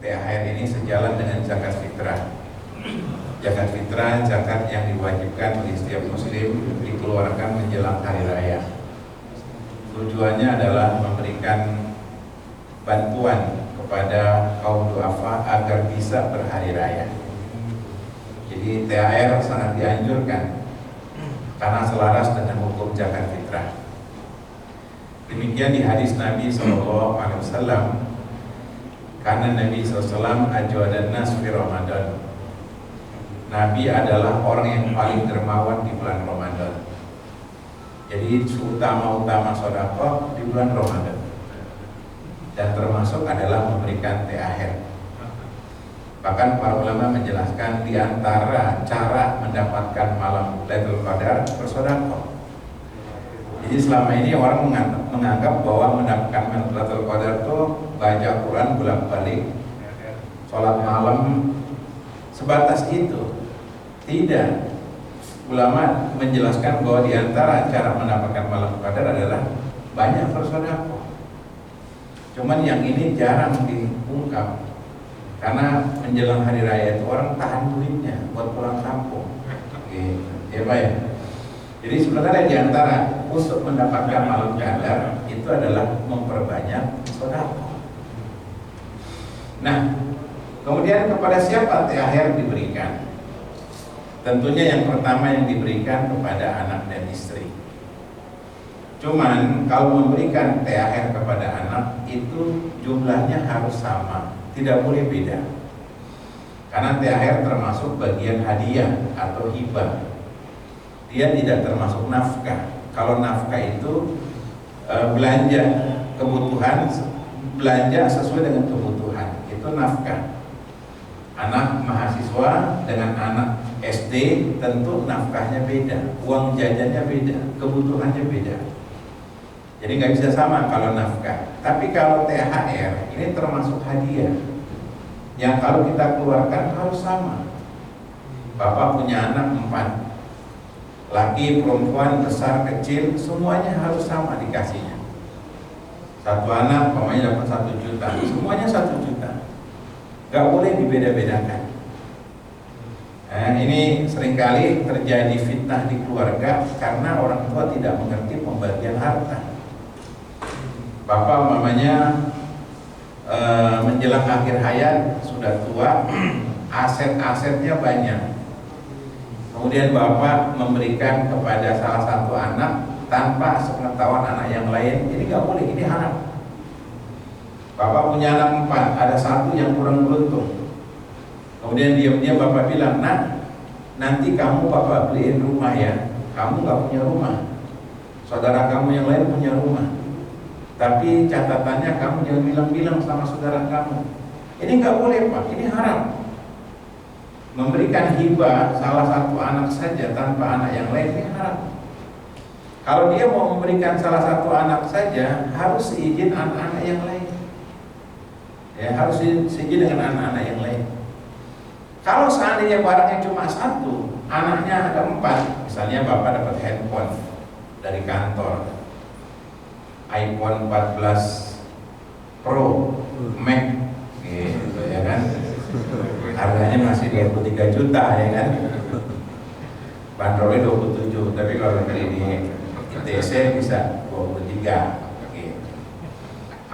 THR ini sejalan dengan zakat fitrah. Zakat fitrah, zakat yang diwajibkan bagi setiap muslim dikeluarkan menjelang hari raya. Tujuannya adalah memberikan bantuan kepada kaum duafa agar bisa berhari raya. Jadi THR sangat dianjurkan karena selaras dengan hukum zakat fitrah. Demikian di hadis Nabi SAW, karena Nabi SAW ajwadan nas fi Ramadan. Nabi adalah orang yang paling dermawan di bulan Ramadan. Jadi utama-utama sedekah di bulan Ramadan. Dan termasuk adalah memberikan THR. Bahkan para ulama menjelaskan di antara cara mendapatkan malam Lailatul Qadar bersedekah. Jadi selama ini orang menganggap bahwa mendapatkan malam Lailatul Qadar itu baca Quran bolak-balik, sholat malam, sebatas itu. Tidak. Ulama menjelaskan bahwa di antara cara mendapatkan malam Qadar adalah banyak bersedekah. Cuman yang ini jarang diungkap karena menjelang hari raya itu orang tahan duitnya buat pulang kampung. Gitu. Ya Pak ya. Jadi sebenarnya di antara untuk mendapatkan malam Qadar itu adalah memperbanyak sedekah. Nah, kemudian kepada siapa THR diberikan? Tentunya yang pertama yang diberikan kepada anak dan istri. Cuman kalau memberikan THR kepada anak itu jumlahnya harus sama, tidak boleh beda. Karena THR termasuk bagian hadiah atau hibah. Dia tidak termasuk nafkah. Kalau nafkah itu belanja kebutuhan, belanja sesuai dengan kebutuhan, itu nafkah. Anak mahasiswa dengan anak SD tentu nafkahnya beda, uang jajannya beda, kebutuhannya beda. Jadi nggak bisa sama kalau nafkah. Tapi kalau THR ini termasuk hadiah yang kalau kita keluarkan harus sama. Bapak punya anak 4, laki, perempuan, besar, kecil, semuanya harus sama dikasihnya. Satu anak pokoknya dapat 1 juta, semuanya 1 juta. Gak boleh dibeda-bedakan. Nah, ini seringkali terjadi fitnah di keluarga karena orang tua tidak mengerti pembagian harta. Bapak mamanya menjelang akhir hayat sudah tua, aset-asetnya banyak. Kemudian bapak memberikan kepada salah satu anak tanpa sepengetahuan anak yang lain. Ini gak boleh, ini haram. Bapak punya anak 4, ada 1 yang kurang beruntung. Kemudian diam-diam bapak bilang, "Nak, nanti kamu bapak beliin rumah ya. Kamu gak punya rumah. Saudara kamu yang lain punya rumah. Tapi catatannya kamu jangan bilang-bilang sama saudara kamu." Ini gak boleh Pak, ini haram. Memberikan hibah salah satu anak saja tanpa anak yang lain ini haram. Kalau dia mau memberikan salah satu anak saja, harus izin anak-anak yang lain. Ya, harus seizin dengan anak-anak yang lain. Kalau seandainya barangnya cuma 1, anaknya ada 4, misalnya bapak dapat handphone dari kantor, iPhone 14 Pro Max, gitu ya kan, harganya masih 23 juta ya kan, bandrolnya 27, tapi kalau kali ini ITC bisa 23, gitu.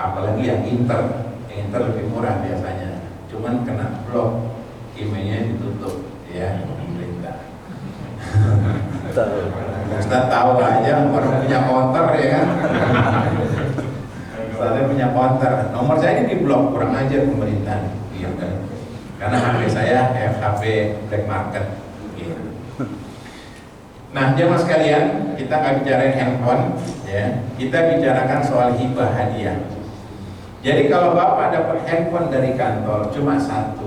Apalagi yang Inter lebih murah biasanya, cuman kena blok, emailnya ditutup ya pemerintah. Ustaz tahu aja orang punya counter ya kan. Ustaznya punya counter, nomor saya ini diblok, kurang ajar pemerintah gitu kan. Karena HP saya HP black market gitu. Nah jemaah sekalian, kita akan bicarain handphone ya. Kita bicarakan soal hibah hadiah. Jadi kalau bapak dapat handphone dari kantor cuma 1,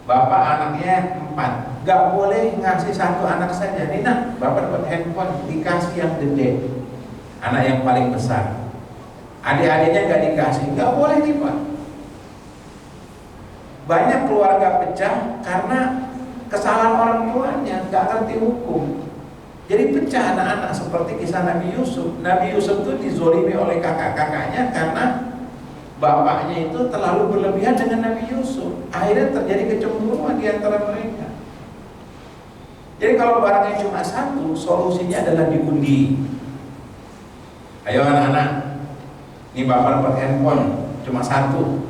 bapak anaknya 4, gak boleh ngasih 1 anak saja. Nih nah, bapak dapat handphone, dikasih yang gede, anak yang paling besar. Adik-adiknya gak dikasih, gak boleh nih Pak. Banyak keluarga pecah karena kesalahan orang tuanya, gak ngerti hukum. Jadi pecah anak-anak seperti kisah Nabi Yusuf. Nabi Yusuf itu dizolimi oleh kakak-kakaknya karena bapaknya itu terlalu berlebihan dengan Nabi Yusuf. Akhirnya terjadi kecemburuan di antara mereka. Jadi kalau barangnya cuma satu, solusinya adalah diundi. Ayo anak-anak, ini bapak dapat handphone cuma satu,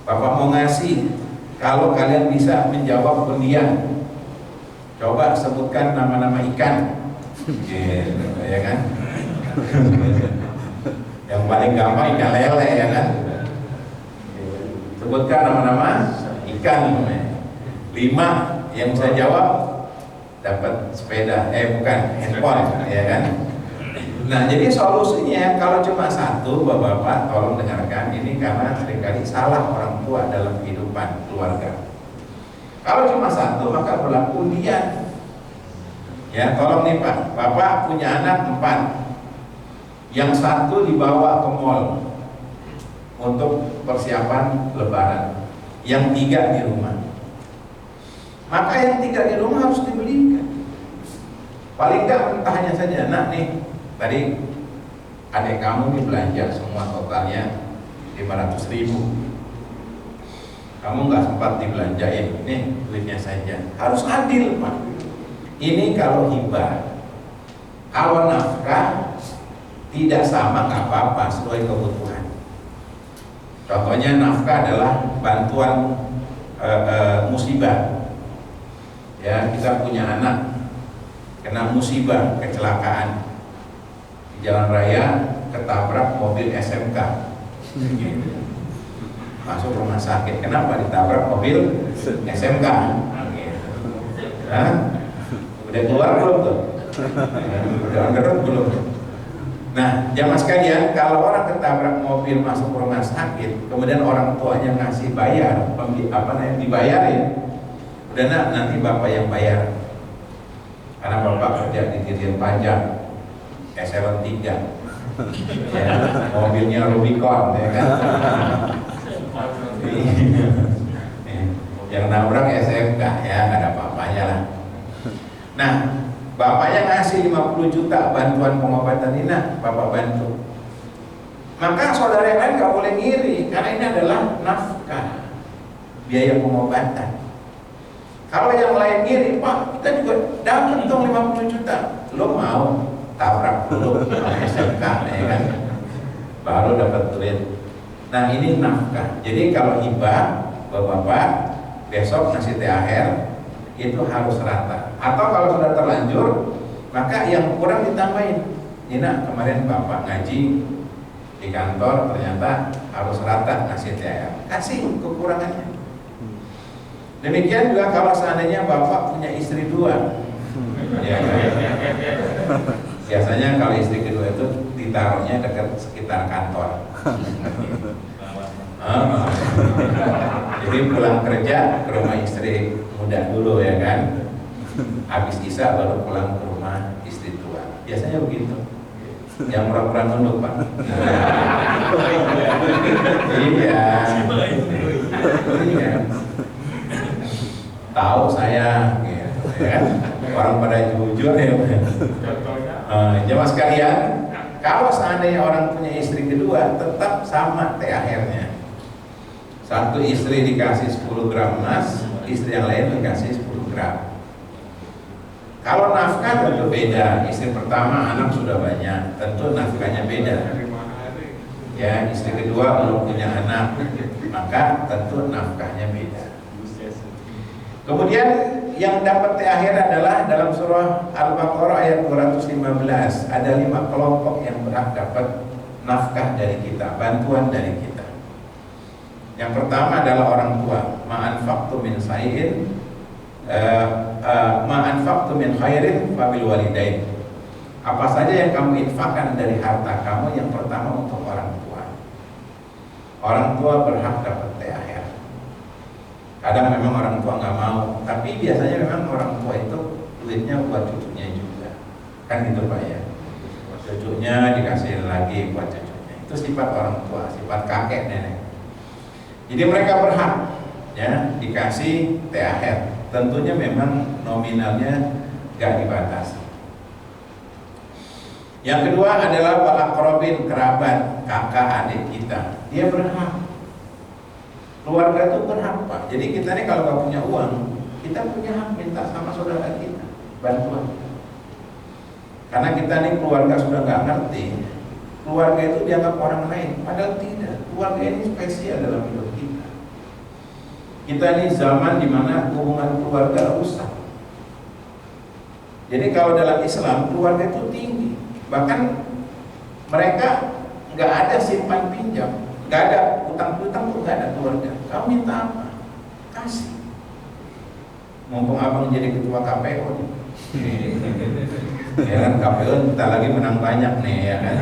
bapak mau ngasih. Kalau kalian bisa menjawab undian, coba sebutkan nama-nama ikan, ya kan? Yang paling gampang ikan lele, ya kan? Sebutkan nama-nama ikan. 5 yang bisa jawab dapat sepeda, bukan handphone, ya kan? Nah, jadi solusinya kalau cuma satu, bapak-bapak tolong dengarkan ini, karena seringkali salah orang tua dalam kehidupan keluarga. Kalau cuma satu, maka berlaku undian. Ya, tolong nih Pak, bapak punya anak 4, yang satu dibawa ke mall untuk persiapan lebaran, yang 3 di rumah. Maka yang 3 di rumah harus dibelikan. Paling enggak mentahnya saja, nak nih, tadi adik kamu nih belanja semua totalnya 500.000. Kamu nggak sempat dibelanjain, nih duitnya saja. Harus adil Pak. Ini kalau hibah. Kalau nafkah tidak sama nggak apa-apa, sesuai kebutuhan. Contohnya nafkah adalah bantuan musibah. Ya, kita punya anak kena musibah, kecelakaan di jalan raya, ketabrak mobil SMK, masuk rumah sakit. Kenapa ditabrak mobil SMK? Hah? Udah keluar belum tuh? Udah on the road belum? Nah, jamaah sekalian, kalau orang ketabrak mobil masuk rumah sakit, kemudian orang tuanya ngasih bayar, dibayarin, udah nak, nanti bapak yang bayar, karena bapak kerja di Dirjen Pajak eselon 3, ya, mobilnya Rubicon, ya kan? Yang nabrak SMK, ya nggak ada apa-apanya lah. Nah, bapaknya ngasih 50 juta bantuan pengobatan ini, nah, bapak bantu. Maka saudara yang lain gak boleh ngiri, karena ini adalah nafkah, biaya pengobatan. Kalau yang lain ngiri, Pak, kita juga dapat dong 50 juta. Lo mau tabrak dulu SMK, ya kan? Baru dapat duit. Nah, ini nafkah. Jadi kalau hibah, bapak-bapak besok ngasih THR itu harus rata. Atau kalau sudah terlanjur, maka yang kurang ditambahin. Nina, kemarin bapak ngaji di kantor, ternyata harus rata ngasih THR. Kasih kekurangannya. Demikian juga kalau seandainya bapak punya istri 2, ya, biasanya kalau istri kedua itu ditaruhnya dekat sekitar kantor. Jadi pulang kerja ke rumah istri muda dulu, ya kan, habis isya baru pulang ke rumah istri tua. Biasanya begitu. Yang pura-pura nunduk Pak. Iya. Iya. Tahu saya, gitu, ya. Orang pada jujur, ya. Jemaah sekalian, kalau seandainya orang punya istri kedua, tetap sama THR-nya. Satu istri dikasih 10 gram emas, istri yang lain dikasih 10 gram. Kalau nafkah tentu beda. Istri pertama anak sudah banyak, tentu nafkahnya beda. Ya, istri kedua belum punya anak, maka tentu nafkahnya beda. Kemudian yang dapat THR adalah dalam surah Al-Baqarah ayat 215, ada 5 kelompok yang berhak dapat nafkah dari kita, bantuan dari kita. Yang pertama adalah orang tua. Ma'anfaqtu min sayin, ma'anfaqtu min khairin fabil walidain. Apa saja yang kamu infakkan dari harta kamu, yang pertama untuk orang tua. Orang tua berhak dapat THR. Kadang memang orang tua nggak mau, tapi biasanya memang orang tua itu duitnya buat cucunya juga, kan gitu Pak ya. Cucunya dikasih lagi buat cucunya. Itu sifat orang tua, sifat kakek nenek. Jadi mereka berhak, ya, dikasih THR. Tentunya memang nominalnya nggak dibatasi. Yang kedua adalah wal aqrabin, kerabat, kakak adik kita. Dia berhak. Keluarga itu berhak, Pak. Jadi kita nih kalau nggak punya uang, kita punya hak minta sama saudara kita bantuan. Karena kita nih keluarga sudah nggak ngerti, keluarga itu dianggap orang lain, padahal tidak. Keluarga ini spesial dalam hidup kita. Kita ini zaman dimana hubungan keluarga rusak. Jadi kalau dalam Islam keluarga itu tinggi, bahkan mereka nggak ada simpan pinjam, nggak ada utang-utang tuh nggak ada keluarga. Kamu minta apa? Kasih. Mumpung abang jadi ketua KPU nih. Ya kan, KPU kita lagi menang banyak nih ya kan.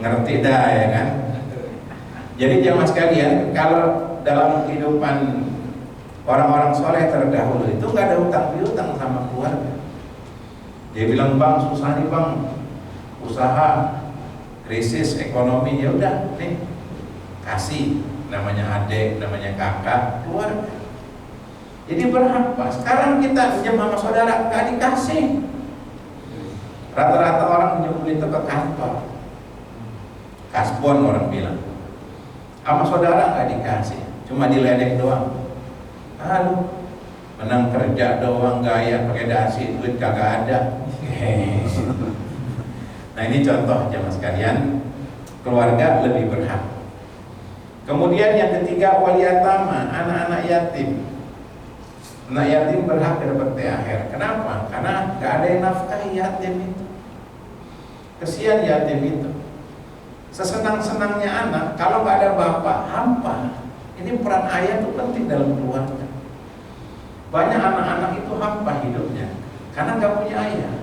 Ngerti dah ya kan. Jadi jamaah sekalian, kalau dalam kehidupan orang-orang soleh terdahulu itu nggak ada utang piutang sama keluarga. Dia bilang, bang susah nih bang, usaha krisis ekonomi, ya udah nih kasih, namanya adik, namanya kakak, keluarga. Jadi berhak, Pak. Sekarang kita pinjam sama saudara nggak dikasih. Rata-rata orang pinjam itu ke kantor, kasbon orang bilang. Sama saudara nggak dikasih, cuma diledek doang. Lalu menang kerja doang, gaya pakai dasi, duit kagak ada. Nah ini contoh jamaah sekalian, keluarga lebih berhak. Kemudian yang ketiga, wal yatama, anak-anak yatim. Anak yatim berhak dapat THR. Kenapa? Karena gak ada yang nafkahi yatim itu. Kesian yatim itu. Sesenang-senangnya anak, kalau gak ada bapak, hampa. Ini peran ayah itu penting dalam keluarga. Banyak anak-anak itu hampa hidupnya karena gak punya ayah.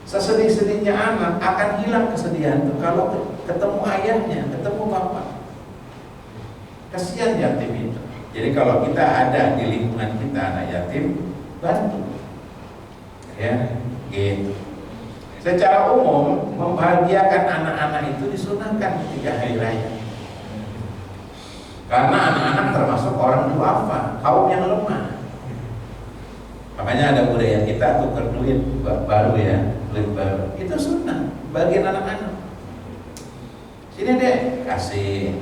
Sesedih-sedihnya anak akan hilang kesedihan itu kalau ketemu ayahnya, ketemu bapak. Kasihan yatim itu. Jadi kalau kita ada di lingkungan kita anak yatim, bantu. Ya, gitu. Secara umum membahagiakan anak-anak itu disunahkan ketika hari raya. Karena anak-anak termasuk orang duafa, kaum yang lemah. Makanya ada budaya kita tukar duit baru ya, duit baru. Itu sunnah bagian anak-anak. Sini deh, kasih.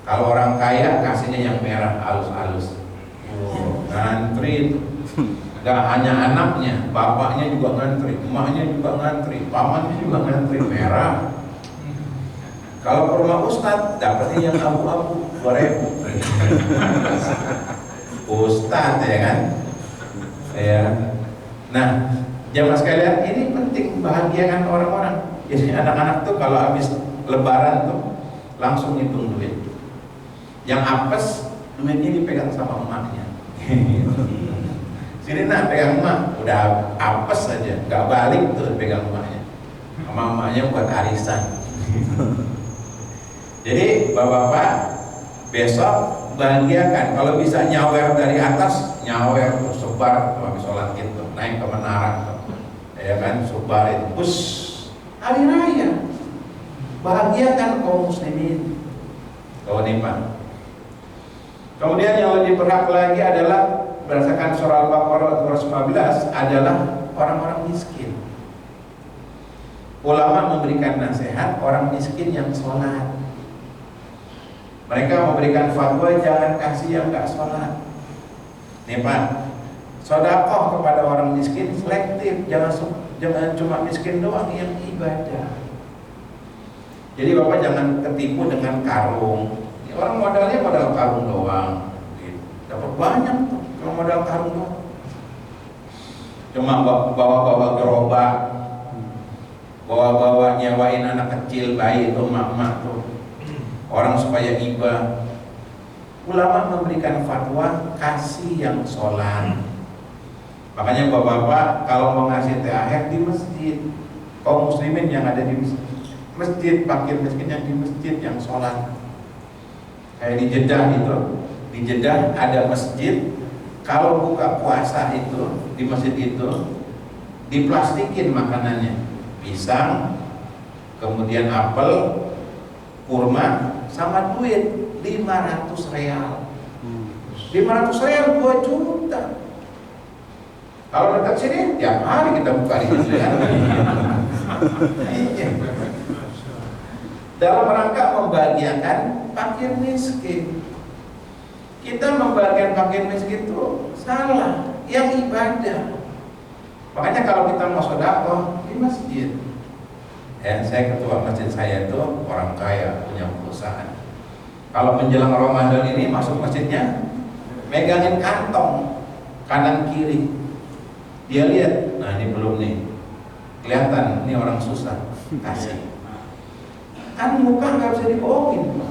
Kalau orang kaya kasihnya yang merah halus-halus. Ngantri. Gak hanya anaknya, bapaknya juga ngantri, emaknya juga ngantri, pamannya juga ngantri, merah. Kalau ke rumah ustadz, dapetnya yang abu-abu, 2.000. Ustadz ya kan? Ya. Nah, jamaah sekalian, ini penting bahagiakan orang-orang. Jadi anak-anak tuh kalau habis lebaran tuh langsung hitung duit. Yang apes, duitnya dipegang sama emaknya. Sini nak pegang emak, udah apes aja, nggak balik tuh pegang emaknya. Sama emaknya buat arisan. Jadi bapak-bapak besok bahagiakan, kalau bisa nyawer dari atas, nyawer sebar habis sholat gitu, naik ke menara tuh. Ya kan, sebar itu, bus hari raya. Bahagiakan kaum muslimin. Kawan Pak. Kemudian yang lebih berhak lagi adalah berdasarkan surah Al-Baqarah 215 adalah orang-orang miskin. Ulama memberikan nasihat orang miskin yang sholat. Mereka memberikan fatwa jangan kasih yang nggak sholat. Nih Pak, sedekah kepada orang miskin selektif, jangan cuma miskin doang yang ibadah. Jadi Bapak jangan ketipu dengan karung. Orang modalnya modal karung doang, dapat banyak tuh kalau modal karung doang. Cuma bawa-bawa gerobak, bawa-bawa nyewain anak kecil, bayi itu emak-emak tuh, orang supaya iba. Ulama memberikan fatwa kasih yang sholat. Makanya bapak-bapak kalau mau ngasih THR di masjid, kaum muslimin yang ada di masjid, fakir miskin yang di masjid yang sholat. Kayak di Jeddah itu, di Jeddah ada masjid. Kalau buka puasa itu di masjid itu diplastikin makanannya, pisang, kemudian apel, kurma, sama duit 500 real. 500 real 2 juta. Kalau dekat sini tiap hari kita buka di sini. dalam rangka membahagiakan fakir miskin. Kita membahagiakan fakir miskin itu salah, yang ibadah. Makanya kalau kita mau sedekah di masjid, saya ketua masjid saya itu orang kaya, punya perusahaan. Kalau menjelang Ramadan ini masuk masjidnya, megangin kantong kanan kiri. Dia lihat, nah ini belum nih, kelihatan ini orang susah, kasih. Kan muka nggak bisa dibohongin.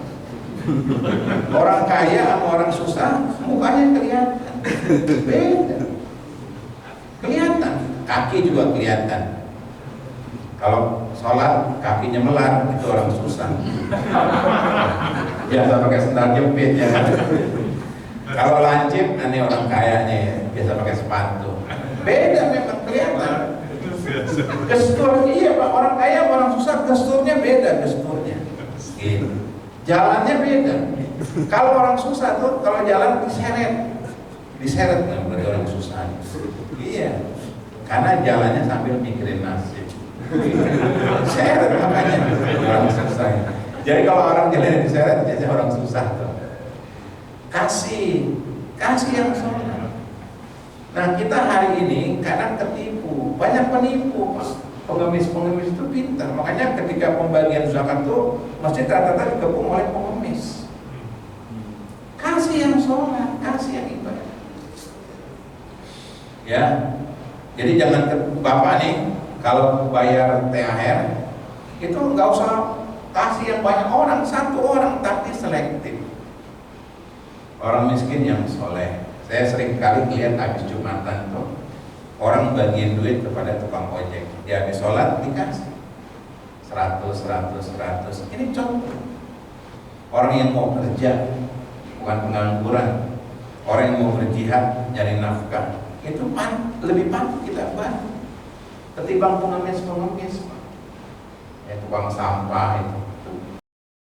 Orang kaya sama orang susah, mukanya kelihatan. Beda. Kelihatan, kaki juga kelihatan. Kalau sholat kakinya melar, itu orang susah. Biasa pakai sendal jepit ya. Kalau lancip, ini orang kayanya ya, biasa pakai sepatu. Beda memang kelihatan. Gestur, iya Pak, orang kaya orang susah gesturnya beda gesturnya. Gitu. Jalannya beda. Kalau orang susah tuh kalau jalan diseret kan berarti orang susah. Iya. Karena jalannya sambil mikirin nasib. Seret makanya orang susah. Jadi kalau orang jalan diseret jadi orang susah tuh. Kasih yang sholat. Nah kita hari ini kadang ketipu, banyak penipu Pak. Pengemis itu pintar, makanya ketika pembagian zakat itu masjid rata-rata digabung oleh pengemis. Kasih yang sholat, kasih yang ibadah. Ya, jadi jangan Bapak nih kalau bayar THR itu nggak usah kasih yang banyak orang, satu orang tapi selektif. Orang miskin yang soleh. Saya sering kali lihat habis Jumatan tuh orang bagiin duit kepada tukang ojek. Dia habis sholat dikasih 100. Ini contoh. Orang yang mau kerja, bukan pengangguran. Orang yang mau berjihad, nyari nafkah, itu lebih patut kita bantu ketimbang pengemis. Ya, tukang sampah itu.